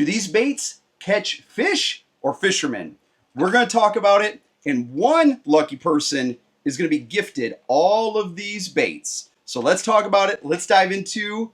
Do these baits catch fish or fishermen? We're going to talk about it, and one lucky person is going to be gifted all of these baits. So let's talk about it. Let's dive into,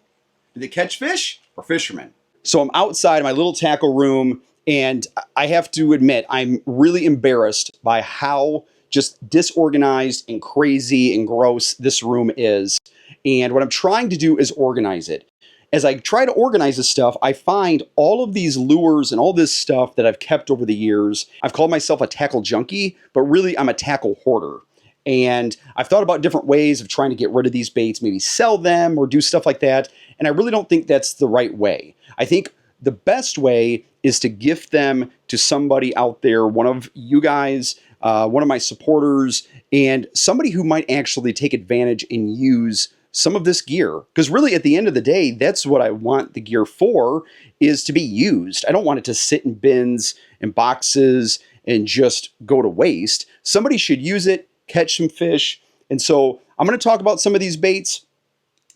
do they catch fish or fishermen? So I'm outside my little tackle room, and I have to admit, I'm really embarrassed by how just disorganized and crazy and gross this room is. And what I'm trying to do is organize it. As I try to organize this stuff, I find all of these lures and all this stuff that I've kept over the years. I've called myself a tackle junkie, but really I'm a tackle hoarder. And I've thought about different ways of trying to get rid of these baits, maybe sell them or do stuff like that. And I really don't think that's the right way. I think the best way is to gift them to somebody out there, one of you guys, one of my supporters, and somebody who might actually take advantage and use some of this gear. Because really, at the end of the day, that's what I want the gear for, is to be used. I don't want it to sit in bins and boxes and just go to waste. Somebody should use it, catch some fish. And so I'm going to talk about some of these baits.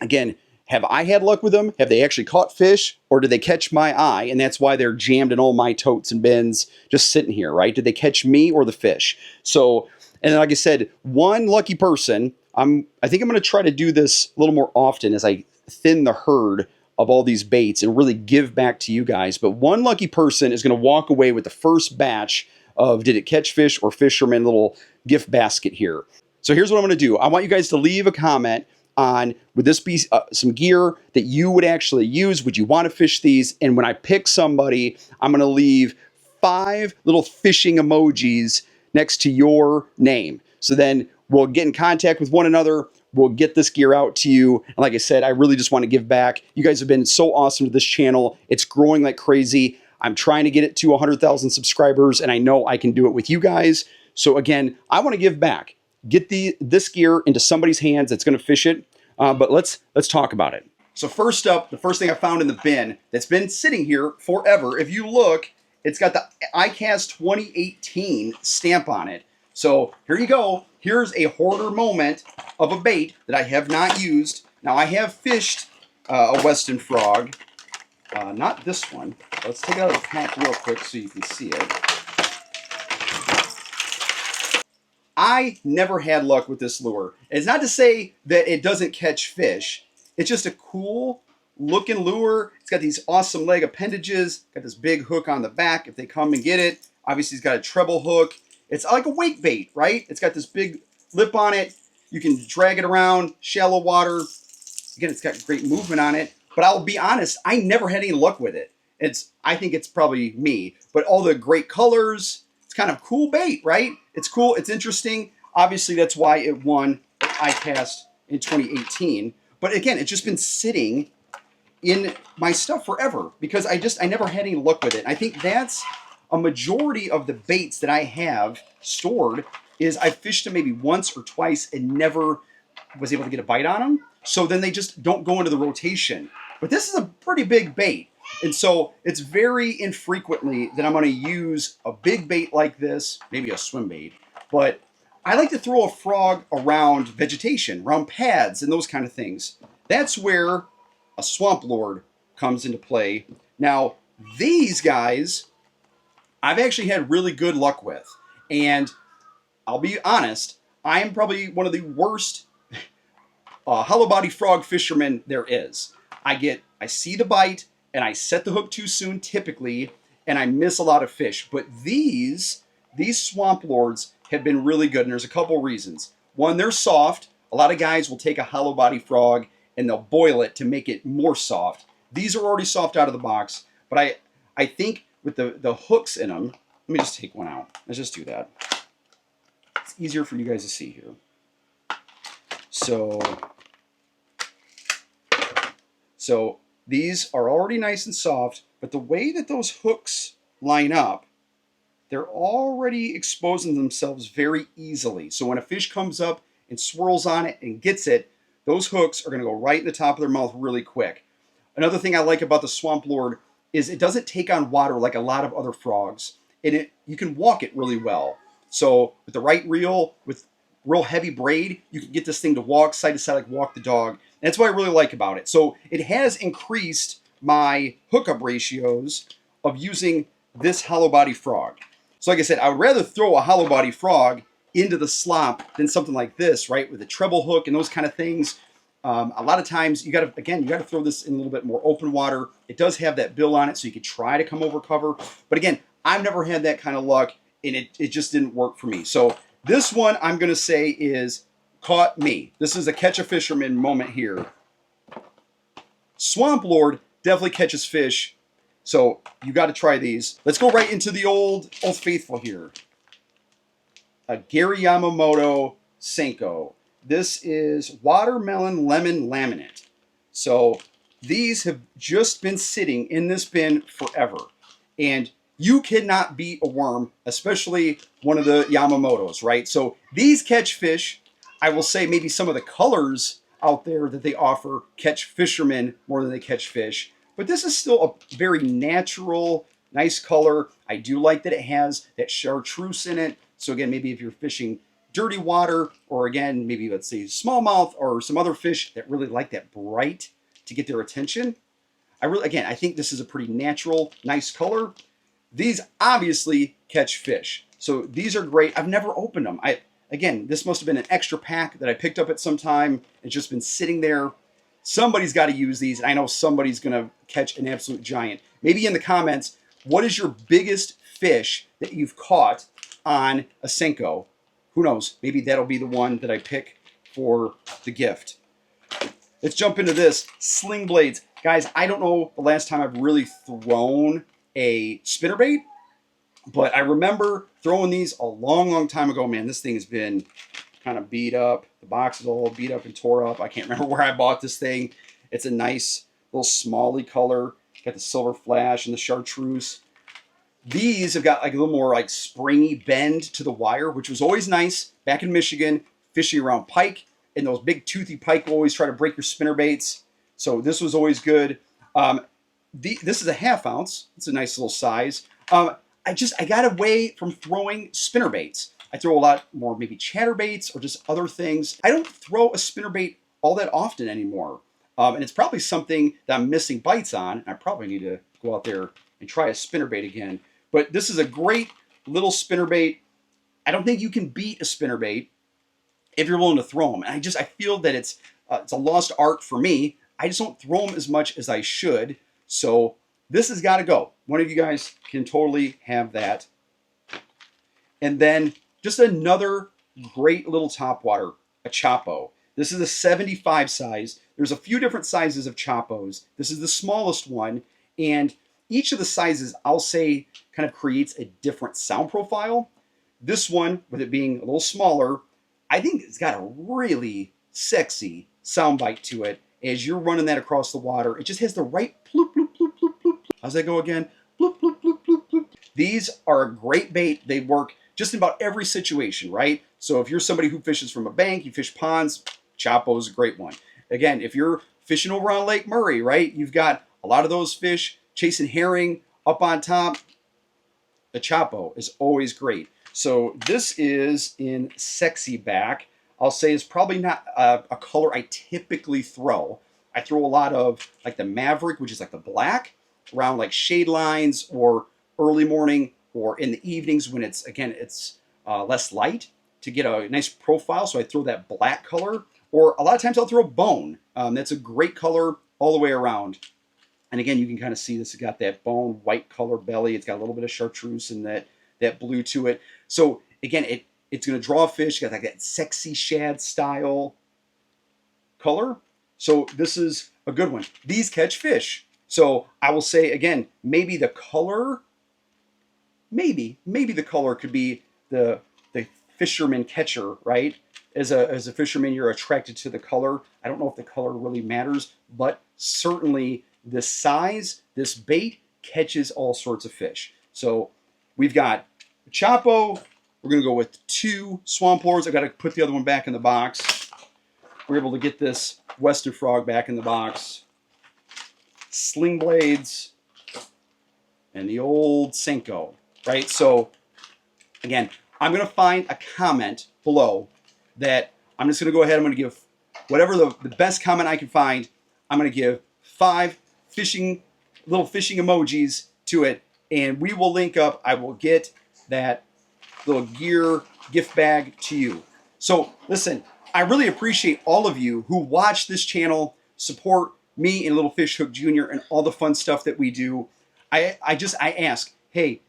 Again, have I had luck with them? Have they actually caught fish? Or did they catch my eye? And that's why they're jammed in all my totes and bins just sitting here, right? Did they catch me or the fish? So, and like I said, one lucky person, I think I'm going to try to do this a little more often as I thin the herd of all these baits and really give back to you guys. But one lucky person is going to walk away with the first batch of Did It Catch Fish or Fisherman little gift basket here. So here's what I'm going to do. I want you guys to leave a comment on, would this be some gear that you would actually use? Would you want to fish these? And when I pick somebody, I'm going to leave 5 little fishing emojis next to your name. So then we'll get in contact with one another. We'll get this gear out to you. And like I said, I really just want to give back. You guys have been so awesome to this channel. It's growing like crazy. I'm trying to get it to 100,000 subscribers, and I know I can do it with you guys. So again, I want to give back. Get this gear into somebody's hands that's going to fish it. But let's talk about it. So first up, the first thing I found in the bin that's been sitting here forever. If you look, it's got the iCast 2018 stamp on it. So here you go. Here's a hoarder moment of a bait that I have not used. Now I have fished a Westin frog, not this one. Let's take it out of the pack real quick so you can see it. I never had luck with this lure. It's not to say that it doesn't catch fish. It's just a cool looking lure. It's got these awesome leg appendages. Got this big hook on the back if they come and get it. Obviously, it's got a treble hook. It's like a wake bait, right? It's got this big lip on it. You can drag it around, shallow water. Again, it's got great movement on it. But I'll be honest, I never had any luck with it. I think it's probably me. But all the great colors, it's kind of cool bait, right? It's cool. It's interesting. Obviously, that's why it won iCast in 2018. But again, it's just been sitting in my stuff forever because I never had any luck with it. I think that's a majority of the baits that I have stored is I fished them maybe once or twice and never was able to get a bite on them. So then they just don't go into the rotation. But this is a pretty big bait. And so it's very infrequently that I'm going to use a big bait like this, maybe a swim bait. But I like to throw a frog around vegetation, around pads and those kind of things. That's where a swamp lord comes into play. Now, these guys, I've actually had really good luck with. And I'll be honest, I am probably one of the worst hollow body frog fishermen there is. I see the bite, and I set the hook too soon typically, and I miss a lot of fish. But these swamp lords have been really good, and there's a couple reasons. One, they're soft. A lot of guys will take a hollow body frog and they'll boil it to make it more soft. These are already soft out of the box, but I think with the hooks in them, let me just take one out. Let's just do that. It's easier for you guys to see here. So these are already nice and soft, but the way that those hooks line up, they're already exposing themselves very easily. So when a fish comes up and swirls on it and gets it, those hooks are going to go right in the top of their mouth really quick. Another thing I like about the Swamp Lord is it doesn't take on water like a lot of other frogs, and you can walk it really well. So with the right reel, with real heavy braid, you can get this thing to walk side to side like walk the dog. And that's what I really like about it. So it has increased my hookup ratios of using this hollow body frog. So like I said, I would rather throw a hollow body frog into the slop than something like this, right? With a treble hook and those kind of things. A lot of times you got to throw this in a little bit more open water. It does have that bill on it, so you could try to come over cover. But again, I've never had that kind of luck, and it just didn't work for me. So this one I'm going to say is caught me. This is a catch a fisherman moment here. Swamp Lord definitely catches fish, so you got to try these. Let's go right into the old faithful here. A Gary Yamamoto Senko. This is watermelon lemon laminate. So these have just been sitting in this bin forever, and you cannot beat a worm, especially one of the Yamamotos, right? So these catch fish. I will say maybe some of the colors out there that they offer catch fishermen more than they catch fish. But this is still a very natural, nice color. I do like that it has that chartreuse in it. So again, maybe if you're fishing dirty water, or again, maybe let's say smallmouth or some other fish that really like that bright to get their attention. I think this is a pretty natural, nice color. These obviously catch fish. So these are great. I've never opened them. Again, this must have been an extra pack that I picked up at some time. It's just been sitting there. Somebody's got to use these, and I know somebody's going to catch an absolute giant. Maybe in the comments, what is your biggest fish that you've caught on a Senko? Who knows? Maybe that'll be the one that I pick for the gift. Let's jump into this. Sling blades. Guys, I don't know the last time I've really thrown a spinnerbait, but I remember throwing these a long, long time ago. Man, this thing has been kind of beat up. The box is all beat up and tore up. I can't remember where I bought this thing. It's a nice little smally color. Got the silver flash and the chartreuse. These have got like a little more like springy bend to the wire, which was always nice back in Michigan, fishing around pike. And those big toothy pike will always try to break your spinnerbaits. So this was always good. This is a 1/2 ounce. It's a nice little size. I got away from throwing spinnerbaits. I throw a lot more maybe chatterbaits or just other things. I don't throw a spinnerbait all that often anymore. And it's probably something that I'm missing bites on. And I probably need to go out there and try a spinnerbait again. But this is a great little spinnerbait. I don't think you can beat a spinnerbait if you're willing to throw them. And I feel that it's a lost art for me. I just don't throw them as much as I should. So this has got to go. One of you guys can totally have that. And then just another great little topwater, a Chapo. This is a 75 size. There's a few different sizes of Chapos. This is the smallest one. And each of the sizes, I'll say, kind of creates a different sound profile. This one, with it being a little smaller, I think it's got a really sexy sound bite to it. As you're running that across the water, it just has the right bloop, bloop, bloop, bloop, bloop. How's that go again? Bloop, bloop, bloop, bloop, bloop. These are a great bait. They work just in about every situation, right? So if you're somebody who fishes from a bank, you fish ponds, Chapo is a great one. Again, if you're fishing over on Lake Murray, right, you've got a lot of those fish chasing herring up on top. The Chapo is always great. So this is in Sexy Back. I'll say it's probably not a color I typically throw. I throw a lot of like the Maverick, which is like the black, around like shade lines or early morning or in the evenings when it's, again, it's less light to get a nice profile. So I throw that black color, or a lot of times I'll throw bone. That's a great color all the way around. And again, you can kind of see this has got that bone white color belly. It's got a little bit of chartreuse and that blue to it. So again, it's going to draw fish. Got like that sexy shad style color. So this is a good one. These catch fish. So I will say again, maybe the color, maybe the color could be the fisherman catcher, right? As a fisherman, you're attracted to the color. I don't know if the color really matters, but certainly the size, this bait catches all sorts of fish. So we've got Chapo. We're going to go with 2 swamp lords. I've got to put the other one back in the box. We're able to get this Westin frog back in the box. Sling blades. And the old Senko, right? So, again, I'm going to find a comment below that I'm just going to go ahead. I'm going to give whatever the best comment I can find. I'm going to give 5 little fishing emojis to it. and we will link up. I will get that little gear gift bag to you. So listen, I really appreciate all of you who watch this channel, support me and Little Fish Hook Jr. and all the fun stuff that we do. I ask, hey,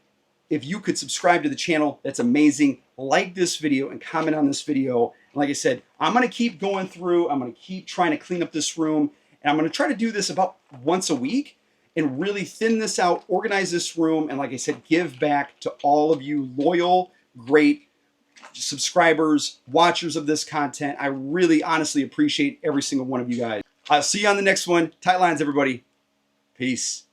if you could subscribe to the channel, that's amazing. Like this video and comment on this video. And like I said, I'm going to keep going through. I'm going to keep trying to clean up this room. And I'm going to try to do this about once a week and really thin this out, organize this room. And like I said, give back to all of you loyal, great subscribers, watchers of this content. I really honestly appreciate every single one of you guys. I'll see you on the next one. Tight lines, everybody. Peace.